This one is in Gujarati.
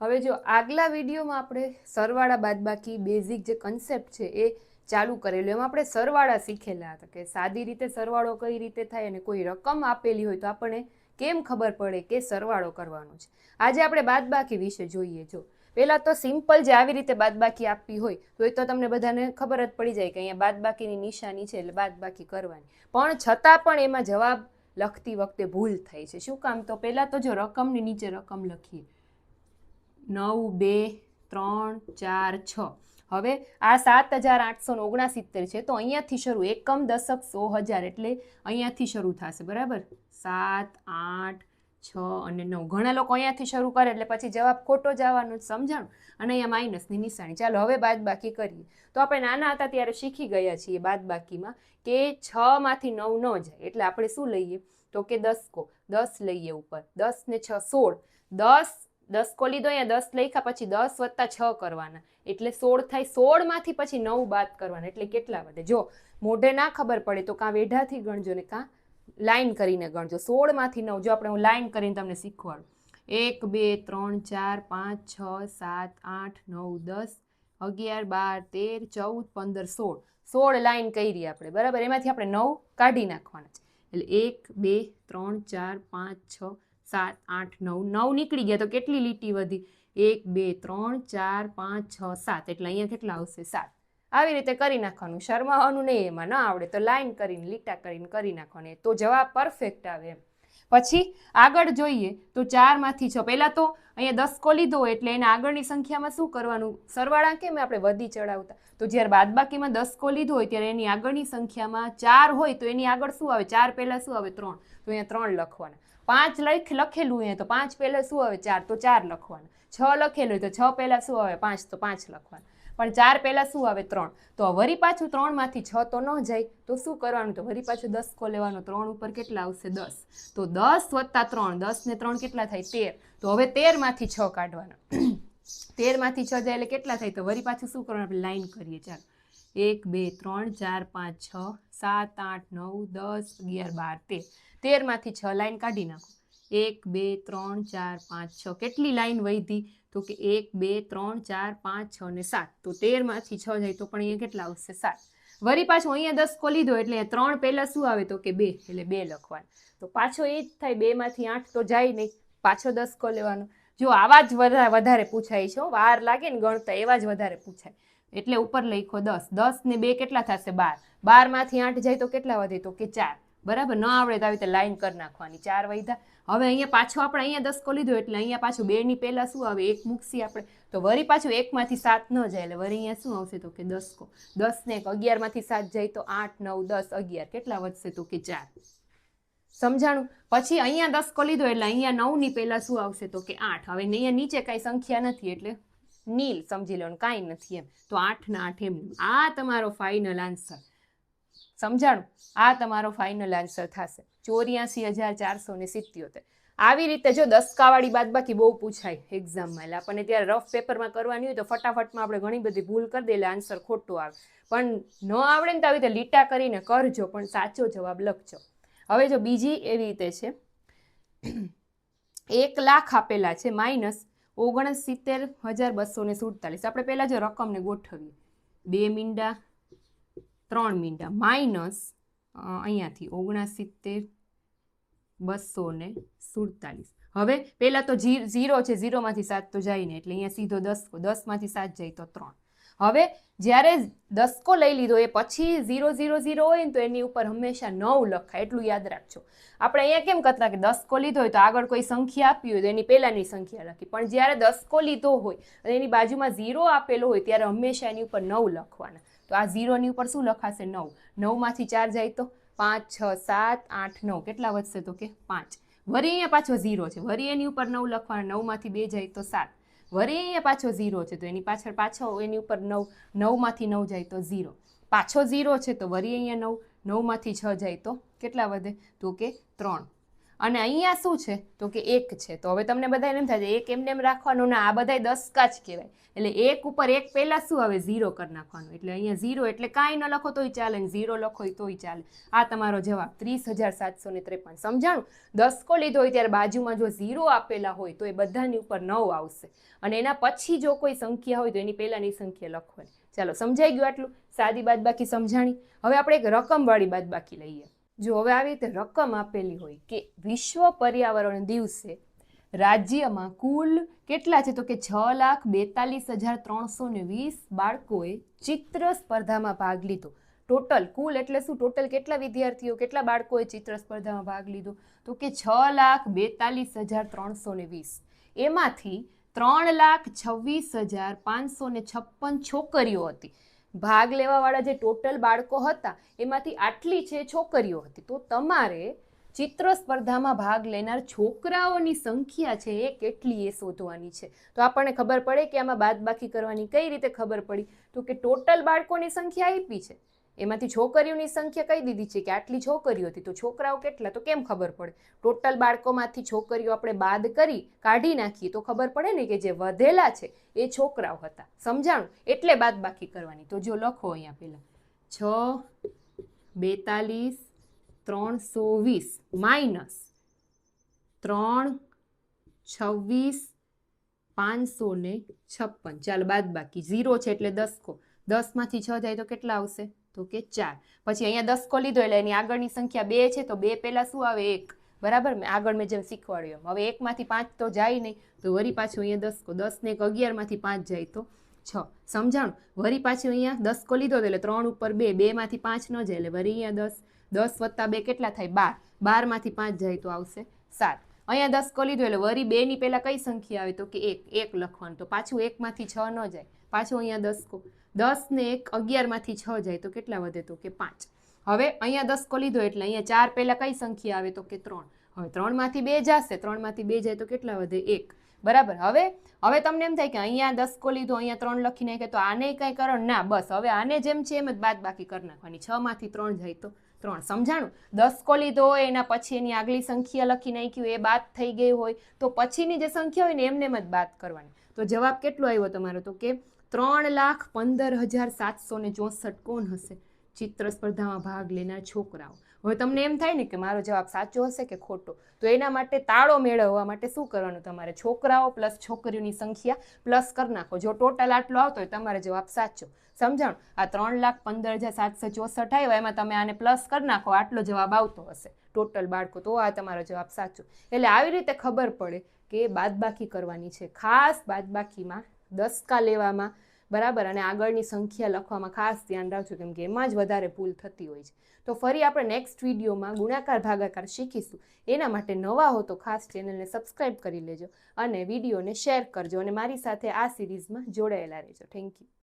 હવે જો આગલા વિડીયોમાં આપણે સરવાળા બાદબાકી બેઝિક જે કન્સેપ્ટ છે એ ચાલુ કરેલું, એમાં આપણે સરવાળા શીખેલા હતા કે સાદી રીતે સરવાળો કઈ રીતે થાય અને કોઈ રકમ આપેલી હોય તો આપણને કેમ ખબર પડે કે સરવાળો કરવાનો છે. આજે આપણે બાદબાકી વિશે જોઈએ. જો પહેલાં તો સિમ્પલ જે આવી રીતે બાદબાકી આપવી હોય તો એ તો તમને બધાને ખબર જ પડી જાય કે અહીંયા બાદબાકીની નિશાની છે એટલે બાદબાકી કરવાની, પણ છતાં પણ એમાં જવાબ લખતી વખતે ભૂલ થાય છે. શું કામ? તો પહેલાં તો જો રકમની નીચે રકમ લખીએ 9, 2, 3, 4, 6. હવે આ 7869 છે તો અહીંયાથી શરૂ, એકમ, દશક, સો, હજાર, એટલે અહીંયાથી શરૂ થશે. બરાબર? 7, 8, 6 અને 9. ઘણા લોકો અહીંયાથી શરૂ કરે એટલે પછી જવાબ ખોટો જ આવવાનો, સમજાણું? અને અહીંયા માઇનસની નિશાની. ચાલો હવે બાદબાકી કરીએ. તો આપણે નાના હતા ત્યારે શીખી ગયા છીએ બાદબાકીમાં કે 6 માંથી 9 ન જાય એટલે આપણે શું લઈએ તો કે દસકો, 10 લઈએ ઉપર, 10 ને 6 16, 10 લીધો, અહીંયા 10 લખ્યા, પછી 10 + 6 કરવાના એટલે 16 થાય. 16 માંથી પછી 9 બાદ કરવાના એટલે કેટલા વધે? જો મોઢે ના ખબર પડે તો કાં વેઢાથી ગણજો ને કાં લાઈન કરીને ગણજો. 16 માંથી 9, જો આપણે હું લાઈન કરીને તમને શીખવાડું, 1, 2, 3, 4, 5, 6, 7, 8, 9, 10, 11, 12, 13, 14, 15, 16. 16 લાઈન કરી આપણે. બરાબર? એમાંથી આપણે 9 કાઢી નાખવાના છે એટલે 1, 2, 3, 4, 5, 6, 7, 8, 9. 9 નીકળી ગયા તો કેટલી લીટી વધી? 1, 2, 3, 4, 5, 6, 7. એટલે અહીંયા કેટલા આવશે? 7. આવી રીતે કરી નાખવાનું. શરમાવાનું નહીં, એમાં ન આવડે તો લાઈન કરીને લીટા કરીને કરી નાખવાનું તો જવાબ પરફેક્ટ આવે એમ. પછી આગળ જોઈએ તો 4 માંથી 6. પહેલાં તો અહીંયા દસકો લીધો હોય એટલે એના આગળની સંખ્યામાં શું કરવાનું? સરવાળા કેમ આપણે વધી ચડાવતા? તો જ્યારે બાદબાકીમાં દસકો લીધો હોય ત્યારે એની આગળની સંખ્યામાં 4 હોય તો એની આગળ શું આવે? 4 પહેલાં શું આવે? 3. તો અહીંયા 3 લખવાના. 5 લખેલું હોય તો 5 પહેલાં શું આવે? 4. તો 4 લખવાના. 6 લખેલું હોય તો 6 પહેલાં શું આવે? 5. તો 5 લખવાના. પણ 4 પહેલાં શું આવે? 3. તો વળી પાછું 3 માંથી 6 તો ન જાય તો શું કરવાનું? તો વળી પાછું દસકો લેવાનો. 3 ઉપર કેટલા આવશે? 10. તો 10 + 3, 10 ને 3 કેટલા થાય? 13. તો હવે 13 માંથી 6 કાઢવાના. 13 માંથી 6 જાય એટલે કેટલા થાય? તો વળી પાછું શું કરવાનું? આપણે લાઈન કરીએ. ચાલો, 1, 2, 3, 4, 5, 6, 7, 8, 9, 10, 11, 12, 13. 13 માંથી 6 લાઈન કાઢી નાખો. 1, 2, 3, 4, 5, 6. કેટલી લાઈન વધી? તો કે 1, 2, 3, 4, 5, 6 ને 7. તો 13 માંથી 6 જાય તો પણ અહીંયા કેટલા આવશે? 7. વળી પાછું અહીંયા દસકો લીધો એટલે 3 પહેલાં શું આવે? તો કે 2. એટલે 2 લખવાનું. તો પાછો એ જ થાય. 2 માંથી 8 તો જાય નહીં, પાછો દસકો લેવાનો. જો આવા જ વધારે પૂછાય છે, વાર લાગે ને ગણતા, એવા જ વધારે પૂછાય એટલે ઉપર લખો 10. 10 ને 2 કેટલા થશે? 12. 12 માંથી 8 જાય તો કેટલા વધે? તો કે 4. બરાબર? ન આવડે તો આવી રીતે લાઈન કરી નાખવાની. 4 વધ્યા. હવે અહીંયા પાછો આપણે અહીંયા દસકો લીધો એટલે અહીંયા પાછું 2 ની પહેલાં શું આવે? 1 મૂકશી આપણે તો વળી પાછું 1 માંથી 7 ન જાય એટલે વળી અહીંયા શું આવશે? તો કે દસકો. 10 ને 11 માંથી 7 જાય તો 8, 9, 10, 11. કેટલા વધશે? તો કે 4. સમજાણું? પછી અહીંયા દસકો લીધો એટલે અહીંયા 9 ની પહેલાં શું આવશે? તો કે 8. હવે અહીંયા નીચે કાંઈ સંખ્યા નથી એટલે નીલ સમજી લેવાનું, કાંઈ નથી એમ. તો 8 ને 8 એમ. આ તમારો ફાઇનલ આન્સર. સમજાણું? આ તમારો ફાઇનલ આન્સર થશે 84,477. આવી રીતે જો દસકાવાળી બાદબાકી બહુ પૂછાય એક્ઝામમાં, એટલે આપણને ત્યારે રફ પેપરમાં કરવાની હોય તો ફટાફટમાં આપણે ઘણી બધી ભૂલ કરી દઈએ એટલે આન્સર ખોટો આવે. પણ ન આવડે ને તો આવી રીતે લીટા કરીને કરજો પણ સાચો જવાબ લખજો. હવે જો બીજી એવી રીતે છે, 1 લાખ આપેલા છે માઇનસ 69,247. આપણે પહેલાં જો રકમને ગોઠવીએ, 2 મીંડા 3 મીંડા માઇનસ અહીંયાથી 69,247. હવે પહેલાં તો 0 છે, 0 માંથી 7 તો જાય ને એટલે અહીંયા સીધો દસકો, 10 માંથી 7 જાય તો 3. હવે જ્યારે દસકો લઈ લીધો એ પછી 0, 0, 0 હોય ને તો એની ઉપર હંમેશા 9 લખાય, એટલું યાદ રાખજો. આપણે અહીંયા કેમ કરતા કે દસકો લીધો હોય તો આગળ કોઈ સંખ્યા આપી હોય તો એની પહેલાંની સંખ્યા લખી, પણ જ્યારે દસકો લીધો હોય અને એની બાજુમાં 0 આપેલો હોય ત્યારે હંમેશા એની ઉપર 9 લખવાના. તો આ 0 ની ઉપર શું લખાશે? 9. 9 માંથી 4 જાય તો 5, 6, 7, 8, 9. કેટલા વધશે? તો કે 5. વળી અહીંયા પાછો 0 છે, વળી એની ઉપર 9 લખવાના. 9 માંથી 2 જાય તો 7. વળી અહીંયા પાછો 0 છે તો એની પાછળ પાછો એની ઉપર 9. 9 માંથી 9 જાય તો 0. પાછો 0 છે તો વળી અહીંયા 9. 9 માંથી 6 જાય તો કેટલા વધે? તો કે 3. અને અહીંયા શું છે તો કે 1 છે. તો હવે તમને બધાને એમ થાય એક એમને એમ રાખવાનું, ના, આ બધા 10 જ કહેવાય. એટલે 1 ઉપર 1 પહેલા શું આવે 0 કરી નાખવાનું. એટલે અહીંયા 0 એટલે કાંઈ ન લખો તોય ચાલે, 0 લખો તોય ચાલે. આ તમારો જવાબ 30,753. સમજાણું? 10 લીધો હોય ત્યારે બાજુમાં જો 0 આપેલા હોય તો એ બધાની ઉપર 9 આવશે, અને એના પછી જો કોઈ સંખ્યા હોય તો એની પહેલાની સંખ્યા લખવાની. ચાલો, સમજાઈ ગયું આટલું? સાદી બાદબાકી સમજાણી. હવે આપણે એક રકમવાળી બાદબાકી લઈએ. જો હવે આવી રીતે રકમ આપેલી હોય કે વિશ્વ પર્યાવરણ દિવસે રાજ્યમાં કુલ કેટલા છે તો કે 6,42,320 બાળકોએ ચિત્ર સ્પર્ધામાં ભાગ લીધો. ટોટલ કુલ એટલે શું? ટોટલ કેટલા વિદ્યાર્થીઓ, કેટલા બાળકોએ ચિત્ર સ્પર્ધામાં ભાગ લીધો તો કે 6,42,320. એમાંથી 3,26,556 છોકરીઓ હતી. ભાગ લેવાવાળા જે ટોટલ બાળકો હતા એમાંથી આટલી છે છોકરીઓ હતી. તો તમારે ચિત્ર સ્પર્ધામાં ભાગ લેનાર છોકરાઓની સંખ્યા છે એ કેટલી એ શોધવાની છે. તો આપણને ખબર પડે કે આમાં બાદબાકી કરવાની. કઈ રીતે ખબર પડી તો કે ટોટલ બાળકોની સંખ્યા આપી છે, એમાંથી છોકરીઓની સંખ્યા કહી દીધી છે કે આટલી છોકરીઓ હતી, તો છોકરાઓ કેટલા તો કેમ ખબર પડે? ટોટલ બાળકોમાંથી છોકરીઓ આપણે બાદ કરી કાઢી નાખીએ તો ખબર પડે ને કે જે વધેલા છે એ છોકરાઓ હતા. સમજાણું? એટલે બાદબાકી કરવાની. તો જો લખો અહીંયા પહેલા 6,42,320 માઇનસ 3,26,556. ચાલો બાદબાકી 0 છે એટલે 10. 10 માંથી 6 જાય તો કેટલા આવશે તો કે 4. પછી અહીંયા 10 લીધો એટલે એની આગળની સંખ્યા 2 છે તો 2 પહેલા શું આવે 1. બરાબર? આગળ મેં જેમ શીખવાડ્યું એમ. હવે 1 માંથી 5 તો જાય નહીં, તો વળી પાછું અહીંયા 10 ને 11 માંથી 5 જાય તો 6. સમજાણું? વળી પાછું અહીંયા 10 લીધો એટલે 3 ઉપર 2, 2 માંથી 5 ન જાય એટલે વળી અહીંયા 10 વત્તા 2 કેટલા થાય 12. 12 માંથી 5 જાય તો આવશે 7. અહીંયા 10 લીધો એટલે વળી 2 ની પહેલા કઈ સંખ્યા આવે તો કે 1 લખવાનું. તો પાછું 1 માંથી 6 ન જાય, પાછું અહીંયા 10 ને 1 11 માંથી 6 જાય તો કેટલા વધે તો કે 5. હવે અહીંયા 10 લીધો એટલે અહીંયા 4 પહેલા કઈ સંખ્યા આવે તો કે 3. હવે 3 માંથી 2 જશે, 3 માંથી 2 જાય તો કેટલા વધે 1. બરાબર? હવે તમને એમ થાય કે અહીંયા 10 લીધો, અહીંયા 3 લખી નાખે તો આને કઈ કરો ના, બસ હવે આને જેમ છે એમ જ બાદબાકી કરી નાખવાની. 6 માંથી 3 જાય તો 3. સમજાણું? 10 લીધો હોય એના પછી એની આગલી સંખ્યા લખી નાખ્યું, એ બાદ થઈ ગઈ હોય તો પછીની જે સંખ્યા હોય ને એમને જ બાદ કરવાની. તો જવાબ કેટલો આવ્યો તમારો તો કે 3,15,764 કોણ હશે? ચિત્ર સ્પર્ધામાં ભાગ લેનાર છોકરાઓ. હવે તમને એમ થાય ને કે મારો જવાબ સાચો હશે કે ખોટો, તો એના માટે તાળો મેળવવા માટે શું કરવાનું? તમારે છોકરાઓ પ્લસ છોકરીઓની સંખ્યા પ્લસ કરી નાખો. જો ટોટલ આટલો આવતો હોય તમારો જવાબ સાચો. સમજાણું? આ 3,15,764 આવ્યા એમાં તમે આને પ્લસ કરી નાખો, આટલો જવાબ આવતો હશે ટોટલ બાળકો, તો આ તમારો જવાબ સાચો. એટલે આવી રીતે ખબર પડે કે બાદબાકી કરવાની છે. ખાસ બાદબાકીમાં દસકા લેવામાં, બરાબર, અને આગળની સંખ્યા લખવામાં ખાસ ધ્યાન રાખજો, કેમ કે એમાં જ વધારે ભૂલ થતી હોય છે. તો ફરી આપણે નેક્સ્ટ વિડીયોમાં ગુણાકાર ભાગાકાર શીખીશું. એના માટે નવા હો તો ખાસ ચેનલને સબસ્ક્રાઈબ કરી લેજો અને વિડીયોને શેર કરજો અને મારી સાથે આ સિરીઝમાં જોડાયેલા રહેજો. Thank you.